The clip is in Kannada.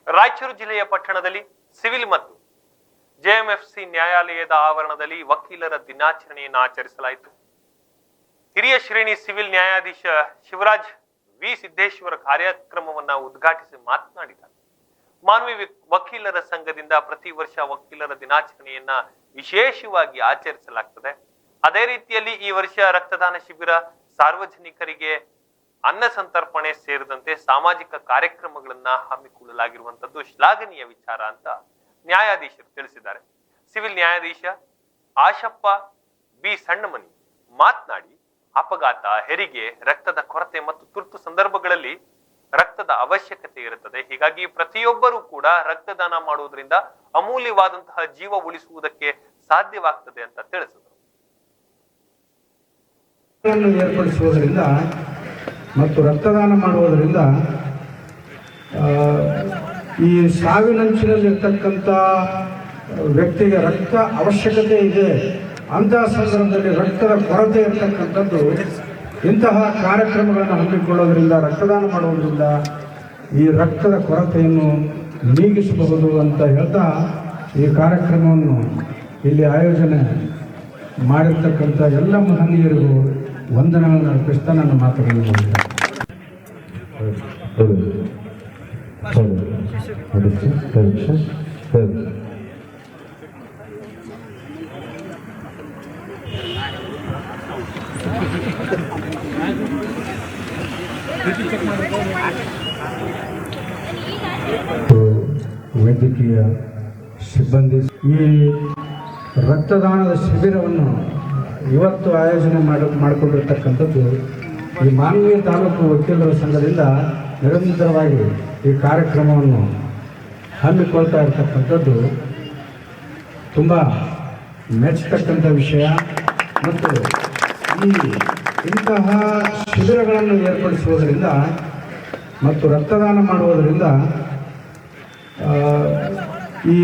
ರಾಯಚೂರು ಜಿಲ್ಲೆಯ ಪಟ್ಟಣದಲ್ಲಿ ಸಿವಿಲ್ ಮತ್ತು ಜೆಎಂಎಫ್ಸಿ ನ್ಯಾಯಾಲಯದ ಆವರಣದಲ್ಲಿ ವಕೀಲರ ದಿನಾಚರಣೆಯನ್ನು ಆಚರಿಸಲಾಯಿತು. ಹಿರಿಯ ಶ್ರೇಣಿ ಸಿವಿಲ್ ನ್ಯಾಯಾಧೀಶ ಶಿವರಾಜ್ ವಿ ಸಿದ್ದೇಶ್ವರ ಕಾರ್ಯಕ್ರಮವನ್ನ ಉದ್ಘಾಟಿಸಿ ಮಾತನಾಡಿದ್ದಾರೆ. ಮಾನವಿ ವಕೀಲರ ಸಂಘದಿಂದ ಪ್ರತಿ ವರ್ಷ ವಕೀಲರ ದಿನಾಚರಣೆಯನ್ನ ವಿಶೇಷವಾಗಿ ಆಚರಿಸಲಾಗ್ತದೆ. ಅದೇ ರೀತಿಯಲ್ಲಿ ಈ ವರ್ಷ ರಕ್ತದಾನ ಶಿಬಿರ, ಸಾರ್ವಜನಿಕರಿಗೆ ಅನ್ನ ಸಂತರ್ಪಣೆ ಸೇರಿದಂತೆ ಸಾಮಾಜಿಕ ಕಾರ್ಯಕ್ರಮಗಳನ್ನ ಹಮ್ಮಿಕೊಳ್ಳಲಾಗಿರುವಂತದ್ದು ಶ್ಲಾಘನೀಯ ವಿಚಾರ ಅಂತ ನ್ಯಾಯಾಧೀಶರು ತಿಳಿಸಿದ್ದಾರೆ. ಸಿವಿಲ್ ನ್ಯಾಯಾಧೀಶ ಆಶಪ್ಪ ಬಿ ಸಣ್ಣಮನಿ ಮಾತನಾಡಿ, ಅಪಘಾತ, ಹೆರಿಗೆ, ರಕ್ತದ ಕೊರತೆ ಮತ್ತು ತುರ್ತು ಸಂದರ್ಭಗಳಲ್ಲಿ ರಕ್ತದ ಅವಶ್ಯಕತೆ ಇರುತ್ತದೆ. ಹೀಗಾಗಿ ಪ್ರತಿಯೊಬ್ಬರೂ ಕೂಡ ರಕ್ತದಾನ ಮಾಡುವುದರಿಂದ ಅಮೂಲ್ಯವಾದಂತಹ ಜೀವ ಉಳಿಸುವುದಕ್ಕೆ ಸಾಧ್ಯವಾಗ್ತದೆ ಅಂತ ತಿಳಿಸಿದರು. ಏರ್ಪಡಿಸುವುದರಿಂದ ಮತ್ತು ರಕ್ತದಾನ ಮಾಡುವುದರಿಂದ ಈ ಸಾವಿನಂಚಿನಲ್ಲಿರ್ತಕ್ಕಂಥ ವ್ಯಕ್ತಿಗೆ ರಕ್ತ ಅವಶ್ಯಕತೆ ಇದೆ, ಅಂತಹ ಸಂದರ್ಭದಲ್ಲಿ ರಕ್ತದ ಕೊರತೆ ಇರತಕ್ಕಂಥದ್ದು ಇಂತಹ ಕಾರ್ಯಕ್ರಮಗಳನ್ನು ಹಮ್ಮಿಕೊಳ್ಳೋದ್ರಿಂದ, ರಕ್ತದಾನ ಮಾಡುವುದರಿಂದ ಈ ರಕ್ತದ ಕೊರತೆಯನ್ನು ನೀಗಿಸಬಹುದು ಅಂತ ಹೇಳ್ತಾ ಈ ಕಾರ್ಯಕ್ರಮವನ್ನು ಇಲ್ಲಿ ಆಯೋಜನೆ ಮಾಡಿರ್ತಕ್ಕಂಥ ಎಲ್ಲ ಮಹನೀಯರಿಗೂ ವಂದನೆಗಳನ್ನು ಅರ್ಪಿಸ್ತಾ ನನ್ನ ಮಾತುಗಳನ್ನು ಮಾಡಿದ್ದಾರೆ. ವೈದ್ಯಕೀಯ ಸಿಬ್ಬಂದಿ ಈ ರಕ್ತದಾನದ ಶಿಬಿರವನ್ನು ಇವತ್ತು ಆಯೋಜನೆ ಮಾಡಿಕೊಂಡಿರ್ತಕ್ಕಂಥದ್ದು ಈ ಮಾನ್ವಿ ತಾಲೂಕು ವಕೀಲರ ಸಂಘದಿಂದ ನಿರಂತರವಾಗಿ ಈ ಕಾರ್ಯಕ್ರಮವನ್ನು ಹಮ್ಮಿಕೊಳ್ತಾ ಇರತಕ್ಕಂಥದ್ದು ತುಂಬ ಮೆಚ್ಚತಕ್ಕಂಥ ವಿಷಯ. ಮತ್ತು ಇಂತಹ ಶಿಬಿರಗಳನ್ನು ಏರ್ಪಡಿಸುವುದರಿಂದ ಮತ್ತು ರಕ್ತದಾನ ಮಾಡುವುದರಿಂದ ಈ